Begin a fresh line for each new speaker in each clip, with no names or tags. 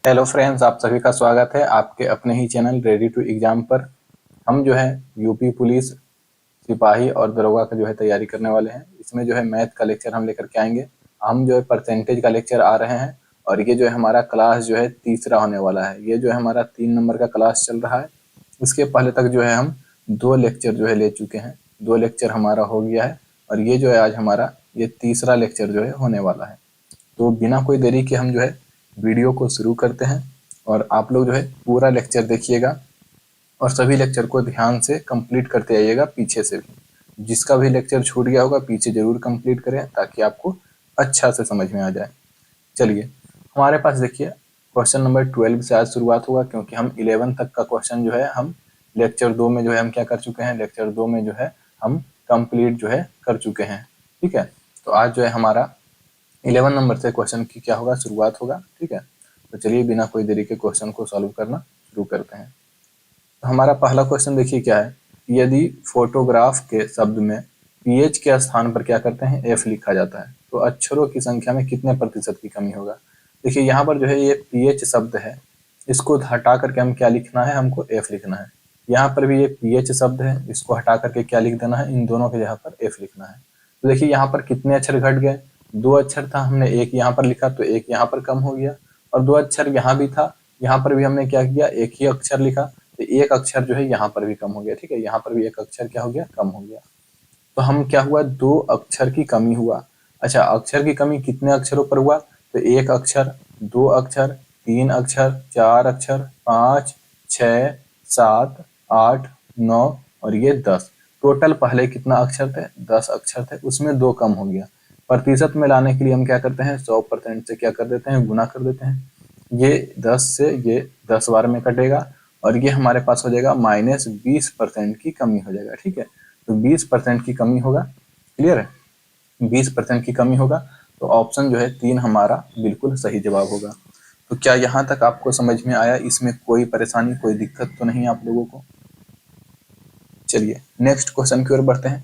Hello friends, आप सभी का स्वागत है आपके अपने ही चैनल रेडी टू एग्जाम पर। हम जो है यूपी पुलिस सिपाही और दरोगा का जो है तैयारी करने वाले हैं। इसमें जो है मैथ का लेक्चर हम लेकर के आएंगे। हम जो है परसेंटेज का लेक्चर आ रहे हैं और ये जो है हमारा क्लास जो है तीसरा होने वाला है। ये जो है हमारा 3 नंबर का क्लास चल रहा है। इसके पहले तक जो है हम 2 लेक्चर जो है ले चुके हैं। 2 लेक्चर हमारा हो गया है और ये जो है आज हमारा ये तीसरा लेक्चर जो है होने वाला है। तो बिना कोई देरी के हम जो है वीडियो को शुरू करते हैं और आप लोग जो है पूरा लेक्चर देखिएगा और सभी लेक्चर को ध्यान से कंप्लीट करते आइएगा। पीछे से भी जिसका भी लेक्चर छूट गया होगा पीछे जरूर कंप्लीट करें ताकि आपको अच्छा से समझ में आ जाए। चलिए हमारे पास देखिए क्वेश्चन नंबर 12 से आज शुरुआत होगा, क्योंकि हम 11 तक का क्वेश्चन जो है हम लेक्चर 2 में जो है हम क्या कर चुके हैं, लेक्चर 2 में जो है हम कंप्लीट जो है कर चुके हैं। ठीक है, तो आज जो है हमारा 11 नंबर से क्वेश्चन की क्या होगा, शुरुआत होगा। ठीक है, तो चलिए बिना कोई देरी के क्वेश्चन को सॉल्व करना शुरू करते हैं। तो हमारा पहला क्वेश्चन देखिए क्या है, यदि फोटोग्राफ के शब्द में पीएच के स्थान पर क्या करते हैं, एफ लिखा जाता है, तो अक्षरों की संख्या में कितने प्रतिशत की कमी होगा। देखिए यहाँ पर जो है ये पीएच शब्द है, इसको हटा करके हम क्या लिखना है, हमको एफ लिखना है। यहाँ पर भी ये पीएच शब्द है, इसको हटा करके क्या लिख देना है, इन दोनों के जगह पर एफ लिखना है। तो देखिए यहाँ पर कितने अक्षर घट गए, 2 अक्षर था, हमने एक यहाँ पर लिखा तो एक यहाँ पर कम हो गया, और 2 अक्षर यहाँ भी था, यहाँ पर भी हमने क्या किया, एक ही अक्षर लिखा तो एक अक्षर जो है यहाँ पर भी कम हो गया। ठीक है, यहाँ पर भी एक अक्षर क्या हो गया, कम हो गया। तो हम क्या हुआ, 2 अक्षर की कमी हुआ। अच्छा, अक्षर की कमी कितने अक्षरों पर हुआ, तो 1 अक्षर, 2 अक्षर, 3 अक्षर, 4 अक्षर, 5, 6, 7, 8, 9 और ये 10। टोटल पहले कितना अक्षर थे, 10 अक्षर थे, उसमें 2 कम हो गया। प्रतिशत में लाने के लिए हम क्या करते हैं, 100% से क्या कर देते हैं, गुना कर देते हैं। ये 10 से ये 10 बार में कटेगा और ये हमारे पास हो जाएगा -20% की कमी हो जाएगा। ठीक है, तो 20% की कमी होगा। क्लियर है, 20% की कमी होगा। तो ऑप्शन जो है 3 हमारा बिल्कुल सही जवाब होगा। तो क्या यहाँ तक आपको समझ में आया, इसमें कोई परेशानी कोई दिक्कत तो नहीं आप लोगों को। चलिए नेक्स्ट क्वेश्चन की ओर बढ़ते हैं।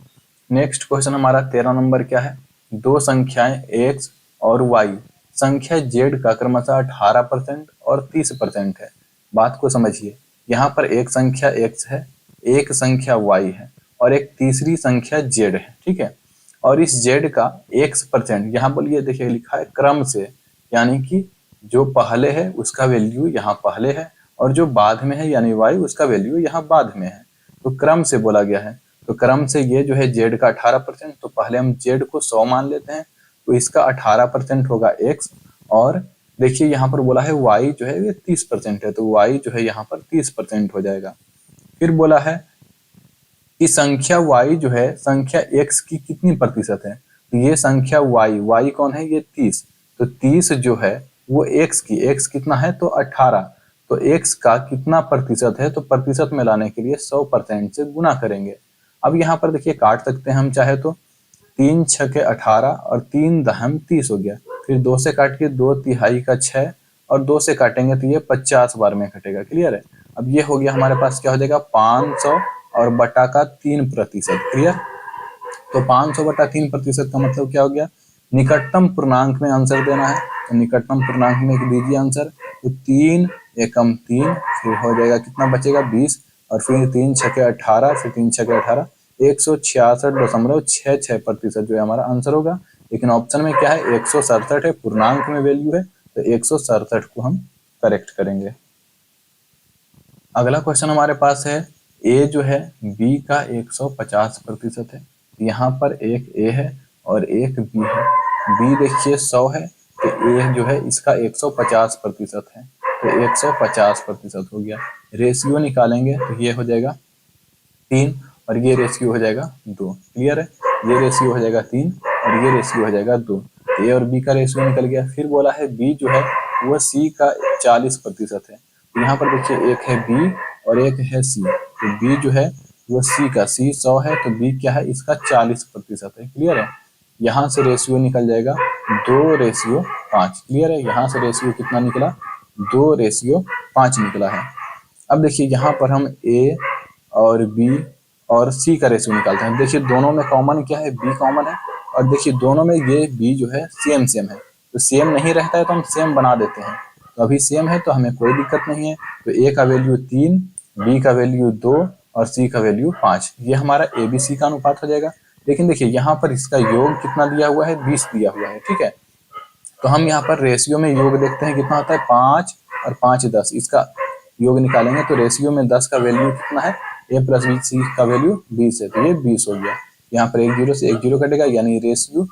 नेक्स्ट क्वेश्चन हमारा 13 नंबर क्या है, 2 संख्याएं x और y, संख्या z का क्रमशः 18% और 30% है। बात को समझिए, यहाँ पर एक संख्या x है, एक संख्या y है और एक तीसरी संख्या z है। ठीक है, और इस z का x%, यहाँ बोलिए देखिए लिखा है क्रम से, यानी कि जो पहले है उसका वैल्यू यहाँ पहले है और जो बाद में है यानी y उसका वैल्यू यहाँ बाद में है। तो क्रम से बोला गया है, तो क्रम से ये जो है z का 18%, तो पहले हम z को 100 मान लेते हैं, तो इसका 18% होगा x, और देखिए यहाँ पर बोला है y जो है ये 30% है, तो y जो है यहाँ पर 30% हो जाएगा। फिर बोला है कि संख्या y जो है संख्या x की कितनी प्रतिशत है, तो ये संख्या y कौन है, ये 30, तो 30 जो है वो x की, x कितना है तो 18, तो x का कितना प्रतिशत है, तो प्रतिशत में लाने के लिए 100% से गुना करेंगे। अब यहाँ पर देखिए काट सकते हैं हम चाहे तो, 3 छके 18 और 3 दहम 30 हो गया। फिर 2 से काट के 2 तिहाई का 6 और 2 से काटेंगे तो ये 50 बार में कटेगा। क्लियर है, अब ये हो गया हमारे पास क्या हो जाएगा, 500 और बटा का 3%। क्लियर, तो 500 बटा 3% का मतलब क्या हो गया, निकटतम पूर्णांक में आंसर देना है, तो निकटतम पूर्णांक में दीजिए आंसर, तो 3 एकम 3, फिर हो जाएगा कितना बचेगा 20, और फिर 3 छके 18, फिर 3 छके 18, 166.66% जो है हमारा आंसर होगा। लेकिन ऑप्शन में क्या है, 167 है, पूर्णांक में वैल्यू है, तो 167 को हम करेक्ट करेंगे। अगला क्वेश्चन हमारे पास है, ए जो है बी का 150% है, यहाँ पर एक ए है और एक बी है। बी देखिए 100 है, तो ए जो है इसका 150% है, तो 150% हो गया। रेशियो निकालेंगे तो ये हो जाएगा 3 और ये रेशियो हो जाएगा 2। क्लियर है, ये रेशियो हो जाएगा 3 और ये रेशियो हो जाएगा 2। ए और बी का रेशियो निकल गया। फिर बोला है बी जो है वो सी का 40% है, तो यहाँ पर देखिए एक है बी और एक है सी, तो बी जो है वो सी का, सी 100 है तो बी क्या है इसका 40% है। क्लियर है, यहाँ से रेशियो निकल जाएगा 2:5। क्लियर है, यहाँ से रेशियो कितना निकला, 2:5 निकला है। अब देखिए यहाँ पर हम ए और बी और सी का रेशियो निकालते हैं। देखिए दोनों में कॉमन क्या है, बी कॉमन है, और देखिए दोनों में ये बी जो है सेम है, तो सेम नहीं रहता है तो हम सेम बना देते हैं। तो अभी सेम है तो हमें कोई दिक्कत नहीं है। तो ए का वैल्यू 3, बी का वैल्यू 2 और सी का वैल्यू 5। ये हमारा ए बी सी का अनुपात हो जाएगा। लेकिन देखिए यहाँ पर इसका योग कितना दिया हुआ है, 20 दिया हुआ है, ठीक है। तो हम यहाँ पर रेशियो में योग देखते हैं कितना होता है, 5 और 5 10, इसका योग निकालेंगे तो रेशियो में 10 का वैल्यू कितना है, ए प्लस बी सी का वैल्यू 20 है, तो ये 20 हो गया। यहाँ पर एक जीरो से एक जीरो कटेगा, यानी रेशियो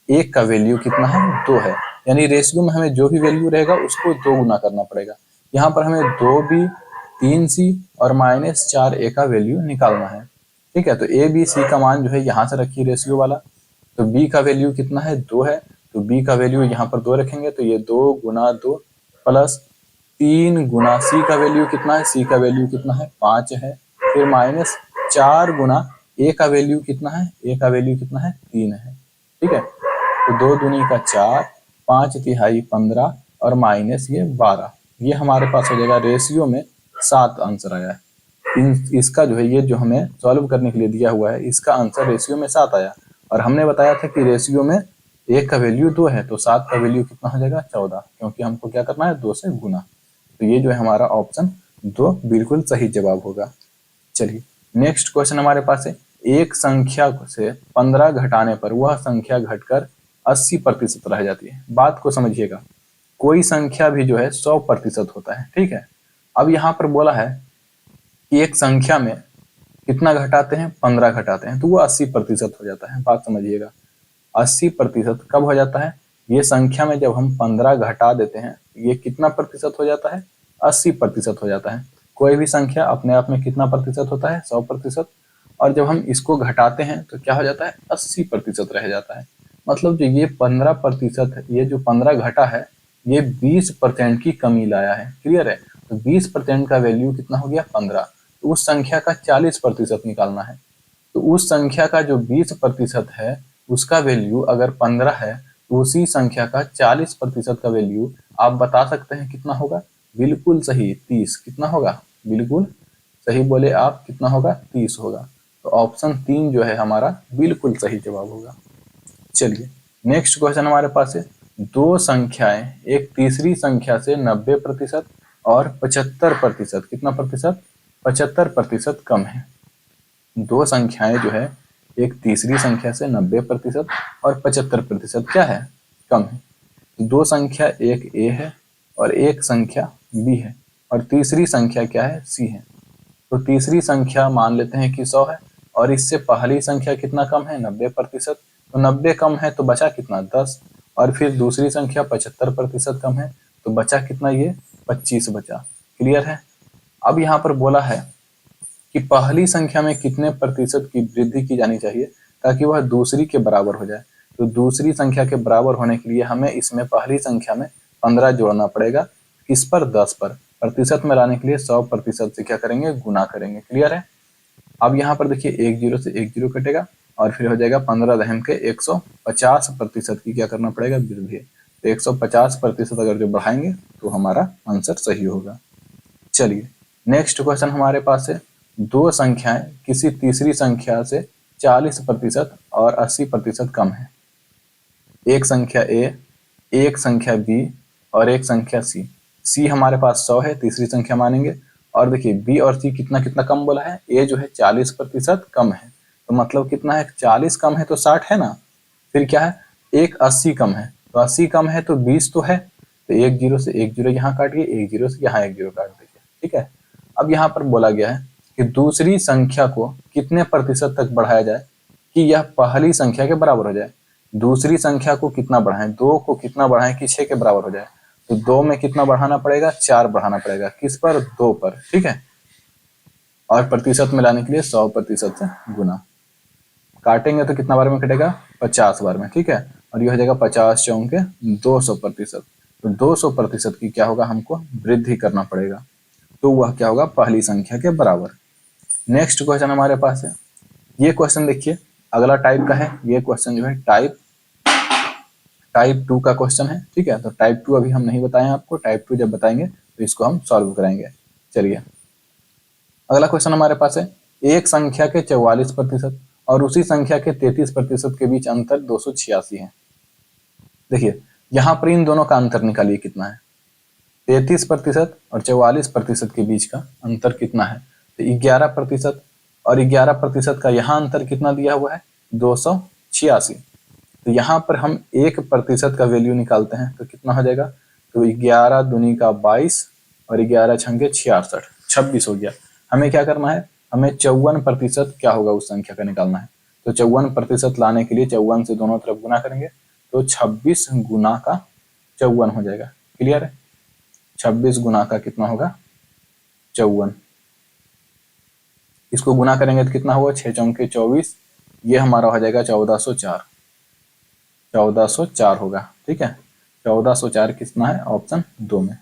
एक का वैल्यू कितना है, 2 है। यानी रेशियो में हमें जो भी वैल्यू रहेगा उसको 2 गुना करना पड़ेगा। यहाँ पर हमें 2b 3c और -4a का वैल्यू निकालना है, ठीक है। तो ए बी सी का मान जो है यहाँ से रखिए रेशियो वाला। तो b का वैल्यू कितना है, 2 है, तो b का वैल्यू यहाँ पर 2 रखेंगे, तो ये 2 गुना 2 प्लस 3 गुना c का वैल्यू कितना है, c का वैल्यू कितना है, 5 है, फिर -4 गुना a का वैल्यू कितना है, a का वैल्यू कितना है, 3 है, ठीक है। तो 2 दूनी का 4, 5 तिहाई 15 और माइनस ये 12, ये हमारे पास हो जाएगा रेशियो में 7 आंसर आया है। इसका जो है ये जो हमें सॉल्व करने के लिए दिया हुआ है, इसका आंसर रेशियो में 7 आया। और हमने बताया था कि रेशियो में 1 का वैल्यू 2 है, तो 7 का वैल्यू कितना हो जाएगा, 14, क्योंकि हमको क्या करना है, 2 से गुना। तो ये जो है हमारा ऑप्शन 2 बिल्कुल सही जवाब होगा। चलिए नेक्स्ट क्वेश्चन हमारे पास है, एक संख्या से 15 घटाने पर वह संख्या घटकर 80% रह जाती है। बात को समझिएगा, कोई संख्या भी जो है 100% होता है, ठीक है। अब यहाँ पर बोला है कि एक संख्या में कितना घटाते हैं, 15 घटाते हैं, तो वो 80% हो जाता है। बात समझिएगा, 80% कब हो जाता है, ये संख्या में जब हम 15 घटा देते हैं ये कितना प्रतिशत हो जाता है, 80% हो जाता है। कोई भी संख्या अपने आप में कितना प्रतिशत होता है, 100%, और जब हम इसको घटाते हैं तो क्या हो जाता है, 80% रह जाता है। मतलब जो ये 15% है, ये जो 15 घटा है ये 20% की कमी लाया है, क्लियर है। तो 20% का वैल्यू कितना हो गया, 15। तो उस संख्या का 40% निकालना है। तो उस संख्या का जो 20% है उसका वैल्यू अगर 15 है, तो उसी संख्या का 40% का वैल्यू आप बता सकते हैं कितना होगा, बिल्कुल सही 30। कितना होगा, बिल्कुल सही बोले आप, कितना होगा, 30 होगा। तो ऑप्शन 3 जो है हमारा बिल्कुल सही जवाब होगा। चलिए नेक्स्ट क्वेश्चन हमारे पास है, दो संख्याएं एक तीसरी संख्या से 90% और 75%, कितना प्रतिशत, 75% कम है। दो संख्याएं जो है एक तीसरी संख्या से 90% और 75% क्या है, कम है। दो संख्या एक ए है और एक संख्या बी है और तीसरी संख्या क्या है, सी है। तो तीसरी संख्या मान लेते हैं कि 100 है और इससे पहली संख्या कितना कम है, 90%। तो 90 कम है तो बचा कितना, 10। और फिर दूसरी संख्या 75% कम है तो बचा कितना, ये 25 बचा। क्लियर है। अब यहाँ पर बोला है कि पहली संख्या में कितने प्रतिशत की वृद्धि की जानी चाहिए ताकि वह दूसरी के बराबर हो जाए। तो दूसरी संख्या के बराबर होने के लिए हमें इसमें पहली संख्या में 15 जोड़ना पड़ेगा, किस पर, 10 पर। प्रतिशत में लाने के लिए 100% से क्या करेंगे, गुना करेंगे। क्लियर है। अब यहाँ पर देखिए एक जीरो से एक जीरो कटेगा और फिर हो जाएगा 15 दहम के 150% की क्या करना पड़ेगा, वृद्धि। तो 150% अगर जो बढ़ाएंगे तो हमारा आंसर सही होगा। चलिए नेक्स्ट क्वेश्चन हमारे पास है, दो संख्याएं किसी तीसरी संख्या से 40% और 80% कम है। एक संख्या ए, एक संख्या बी और एक संख्या सी। सी हमारे पास 100 है, तीसरी संख्या मानेंगे। और देखिए बी और सी कितना कितना कम बोला है, ए जो है 40% कम है। तो मतलब कितना है, 40 कम है तो 60 है ना। फिर क्या है, एक 80 कम है, तो 80 कम है तो 20 तो है। तो एक जीरो से एक जीरो यहाँ काट दिए, एक जीरो से यहाँ एक जीरो काट दीजिए, ठीक है। अब यहाँ पर बोला गया है कि दूसरी संख्या को कितने प्रतिशत तक बढ़ाया जाए कि यह पहली संख्या के बराबर हो जाए। दूसरी संख्या को कितना बढ़ाएं, 2 को कितना बढ़ाएं कि 6 के बराबर हो जाए। तो 2 में कितना बढ़ाना पड़ेगा, 4 बढ़ाना पड़ेगा, किस पर, 2 पर, ठीक है। और प्रतिशत में लाने के लिए 100% से गुना। काटेंगे तो कितना बार में कटेगा, 50 बार में, ठीक है। और ये हो जाएगा 50 चौके 200%। तो 200% की क्या होगा, हमको वृद्धि करना पड़ेगा। तो वह क्या होगा, पहली संख्या के बराबर। नेक्स्ट क्वेश्चन हमारे पास है, ये क्वेश्चन देखिए अगला टाइप का है। ये क्वेश्चन जो है टाइप 2 का क्वेश्चन है, ठीक है। तो टाइप 2 अभी हम नहीं बताएं आपको, टाइप 2 जब बताएंगे तो इसको हम सॉल्व कराएंगे। चलिए अगला क्वेश्चन हमारे पास है, एक संख्या के 44% और उसी संख्या के 33% के बीच अंतर 286 है। देखिए यहाँ पर इन दोनों का अंतर निकालिए कितना है। 33% और 44% के बीच का अंतर कितना है? तो 11% और 11% का यहाँ अंतर कितना दिया हुआ है? 286। तो यहाँ पर हम 1% का वैल्यू निकालते हैं तो कितना हो जाएगा? तो 11 दूनी का 22 और 11 छंगे 66, 26 हो गया। हमें क्या करना है? हमें 54% क्या होगा उस संख्या का निकालना है। तो 54% लाने के लिए 54 से दोनों तरफ गुना करेंगे तो 26 गुना का 54 हो जाएगा। क्लियर है? 26 गुना का कितना होगा? 54। इसको गुना करेंगे तो कितना होगा? 6 चौके 24, ये हमारा हो जाएगा 1404। 1404 होगा। ठीक है, 1404 कितना है? ऑप्शन 2 में।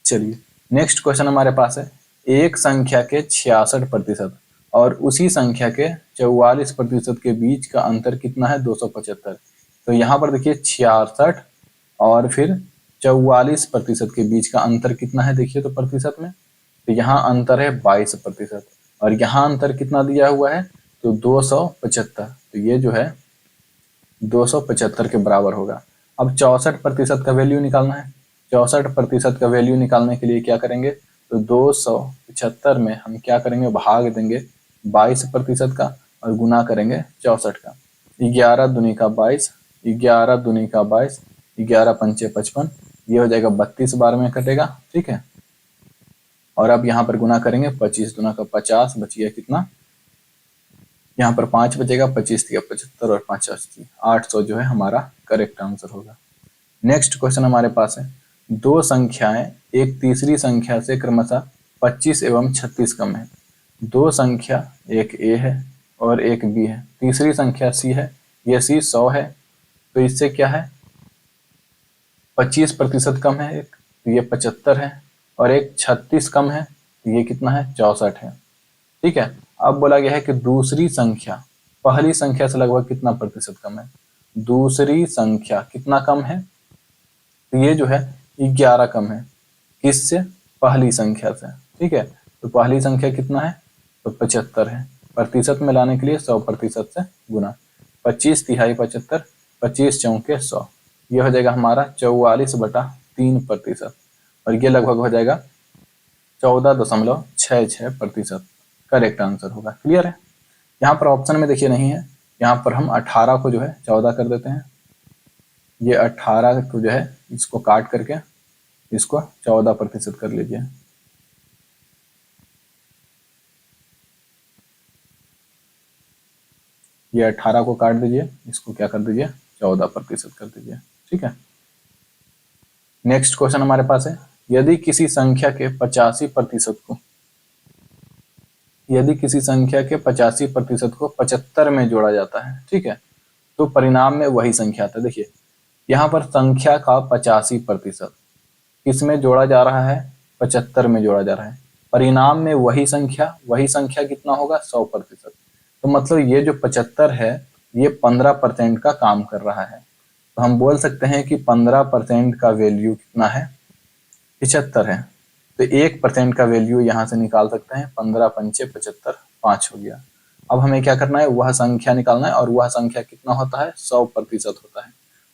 चलिए नेक्स्ट क्वेश्चन हमारे पास है, एक संख्या के 66% और उसी संख्या के 44% के बीच का अंतर कितना है? 275। तो यहाँ पर देखिए 66 और फिर 44% के बीच का अंतर कितना है? देखिए तो प्रतिशत में, तो यहाँ अंतर है 22% और यहाँ अंतर कितना दिया हुआ है? तो 275। तो ये जो है 275 के बराबर होगा। अब 64% का वैल्यू निकालना है। 64% का वैल्यू निकालने के लिए क्या करेंगे? तो 275 में हम क्या करेंगे? भाग देंगे 22% का और गुना करेंगे 64 का। 11 दूनी का 22, 11 दूनी का 22, 11 पंचे 55, ये हो जाएगा 32 बार में कटेगा। ठीक है, और अब यहाँ पर गुना करेंगे 25 दूना का 50, बचिए कितना? यहाँ पर 5 बचेगा, 25 दिया 75 और 5 80, 800 जो है हमारा करेक्ट आंसर होगा। नेक्स्ट क्वेश्चन हमारे पास है, दो संख्याएं एक तीसरी संख्या से क्रमशः 25 एवं 36 कम है। दो संख्या, एक ए है और एक बी है, तीसरी संख्या सी है, यह सी 100 है, तो इससे क्या है? 25% कम है एक, तो ये 75 है, और एक 36 कम है, तो ये कितना है? 64 है। ठीक है, अब बोला गया है कि दूसरी संख्या पहली संख्या से लगभग कितना प्रतिशत कम है? दूसरी संख्या कितना कम है? तो ये जो है 11 कम है। किससे? पहली संख्या से। ठीक है, तो पहली संख्या कितना है? तो 75 है। प्रतिशत में लाने के लिए 100% से गुना, 25 तिहाई 75, 25 चौके 100, ये हो जाएगा हमारा 44/3%, और ये लगभग हो जाएगा 14.66%। करेक्ट आंसर होगा। क्लियर है? यहाँ पर ऑप्शन में देखिए नहीं है, यहाँ पर हम 18 को जो है 14 कर देते हैं। ये 18 को जो है इसको काट करके इसको 14% कर लीजिए। ये 18 को काट दीजिए, इसको क्या कर दीजिए? 14% कर दीजिए। ठीक है, नेक्स्ट क्वेश्चन हमारे पास है, यदि किसी संख्या के 85% को यदि किसी संख्या के 85% को 75 में जोड़ा जाता है, ठीक है, तो परिणाम में वही संख्या आता है। देखिए यहाँ पर संख्या का 85% किसमें जोड़ा जा रहा है? 75 में जोड़ा जा रहा है। परिणाम में वही संख्या कितना होगा? 100%। तो मतलब ये जो 75 है ये 15% का काम कर रहा है। तो हम बोल सकते हैं कि 15% का वैल्यू कितना है? 75 है। तो 1% का वैल्यू यहाँ से निकाल सकते हैं, 15 पंचे 75, 5 हो गया। अब हमें क्या करना है? वह संख्या निकालना है, और वह संख्या कितना होता है? 100% होता है।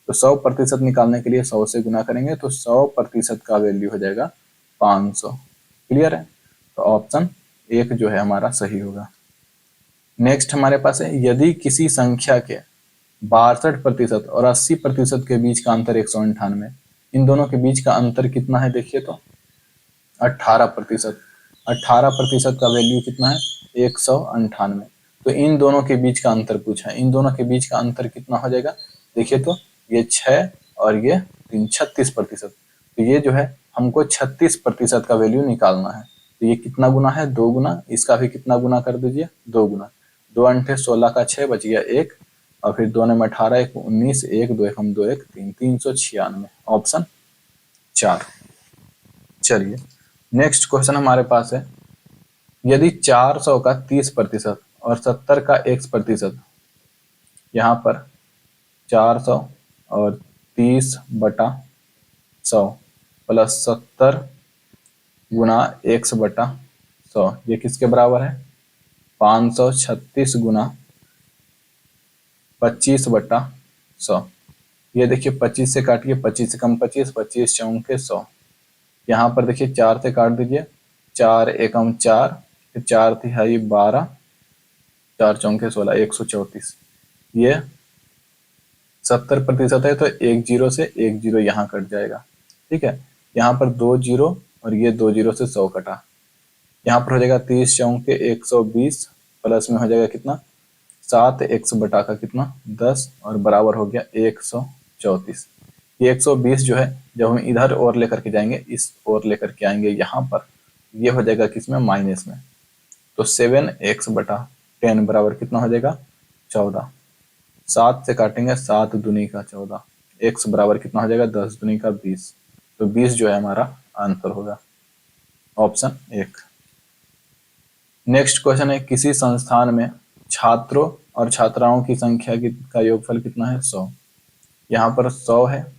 तो 100% निकालने के लिए 100 से गुना करेंगे तो 100% का वैल्यू हो जाएगा 500। क्लियर है? तो ऑप्शन 1 जो है हमारा सही होगा। नेक्स्ट हमारे पास है, यदि किसी संख्या के 62% और 80% के बीच का अंतर 198, इन दोनों के बीच का अंतर कितना है? देखिए तो 18%। 18% का वैल्यू कितना है? 198। तो इन दोनों के बीच का अंतर पूछा है, इन दोनों के बीच का अंतर कितना हो जाएगा? देखिए तो ये 6 और ये 3, 36%। तो ये जो है हमको 36% का वैल्यू निकालना है। तो ये कितना गुना है? 2 गुना। इसका भी कितना गुना कर दीजिए? 2 गुना। 2 अंठे 16 का 6 बच गया 1, और फिर 2 में 18, 1 19, 1 2 1 2 1 3, 396। ऑप्शन 4। चलिए नेक्स्ट क्वेश्चन हमारे पास है, यदि 400 का 30% और 70 का x%, यहाँ पर 400 और 30/100 प्लस 70 गुना x/100, ये किसके बराबर है? 536 गुना 25/100। ये देखिए 25 से काटिए, 25 से कम 25, 25 चौके 100, यहाँ पर देखिए 4 से काट दीजिए, 4 एकम 4, फिर 4 तिहाई 12, 4 चौके 16, 134। ये 70% है, तो एक जीरो से एक जीरो यहाँ कट जाएगा। ठीक है, यहाँ पर 2 जीरो और ये 2 जीरो से 100 कटा। यहाँ पर हो जाएगा 30 चौके 120, प्लस में हो जाएगा कितना 7 एक्स बटा का कितना 10, और बराबर हो गया 134। ये 120 जो है जब हम इधर और लेकर के जाएंगे, इस और लेकर के आएंगे यहाँ पर, ये हो जाएगा किसमें माइनस में। तो 7x बटा 10 बराबर कितना हो जाएगा 14। 7 से काटेंगे 7 दूनी का 14, x बराबर कितना हो जाएगा 10 दूनी का 20। तो 20 जो है हमारा आंसर होगा, ऑप्शन 1। नेक्स्ट क्वेश्चन है, किसी संस्थान में छात्रों और छात्राओं की संख्या का योगफल कितना है 100। यहाँ पर 100 है,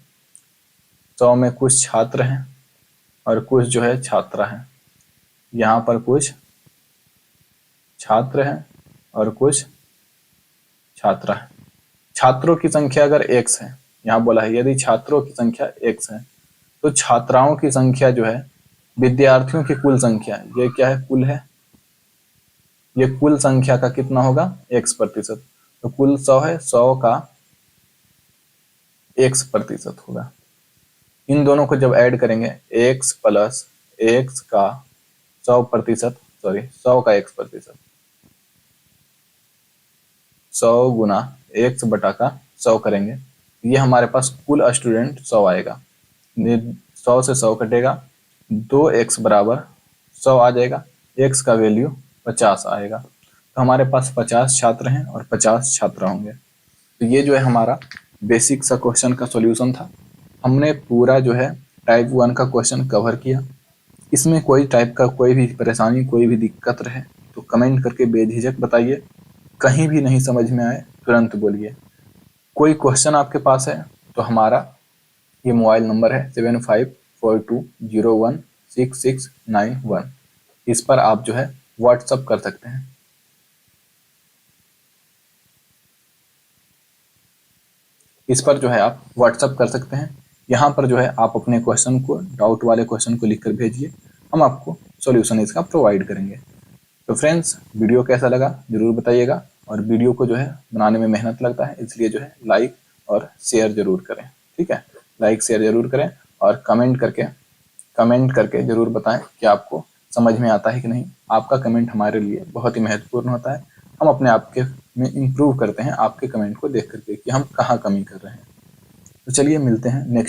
100 में कुछ छात्र हैं और कुछ जो है छात्रा हैं। यहाँ पर कुछ छात्र हैं और कुछ छात्रा है। छात्रों की संख्या अगर x है, यहाँ बोला है यदि छात्रों की संख्या x है, तो छात्राओं की संख्या जो है विद्यार्थियों की कुल संख्या, ये क्या है कुल है, ये कुल संख्या का कितना होगा x%। तो कुल 100 है, 100 का x% होगा। इन दोनों को जब ऐड करेंगे x प्लस x का 100%, सॉरी 100 का x%, 100 गुना x बटा का 100 करेंगे, ये हमारे पास कुल स्टूडेंट 100 आएगा। 100 से 100 कटेगा, 2x बराबर 100 आ जाएगा, x का वैल्यू 50 आएगा। तो हमारे पास 50 छात्र हैं और 50 छात्रा होंगे। तो ये जो है हमारा बेसिक सा क्वेश्चन का सॉल्यूशन था। हमने पूरा जो है टाइप 1 का क्वेश्चन कवर किया। इसमें कोई टाइप का कोई भी परेशानी, कोई भी दिक्कत रहे तो कमेंट करके बेझिझक बताइए। कहीं भी नहीं समझ में आए तुरंत बोलिए। कोई क्वेश्चन आपके पास है तो हमारा ये मोबाइल नंबर है 7542016691, इस पर आप जो है व्हाट्सअप कर सकते हैं। इस पर जो है आप व्हाट्सअप कर सकते हैं। यहाँ पर जो है आप अपने क्वेश्चन को, डाउट वाले क्वेश्चन को लिखकर भेजिए, हम आपको सॉल्यूशन इसका प्रोवाइड करेंगे। तो फ्रेंड्स, वीडियो कैसा लगा जरूर बताइएगा, और वीडियो को जो है बनाने में मेहनत लगता है, इसलिए जो है लाइक और शेयर जरूर करें। ठीक है, लाइक शेयर जरूर करें और कमेंट करके जरूर बताएं कि आपको समझ में आता है कि नहीं। आपका कमेंट हमारे लिए बहुत ही महत्वपूर्ण होता है। हम अपने आप के में इम्प्रूव करते हैं आपके कमेंट को देख करके कि हम कहाँ कमी कर रहे हैं। तो चलिए मिलते हैं नेक्स्ट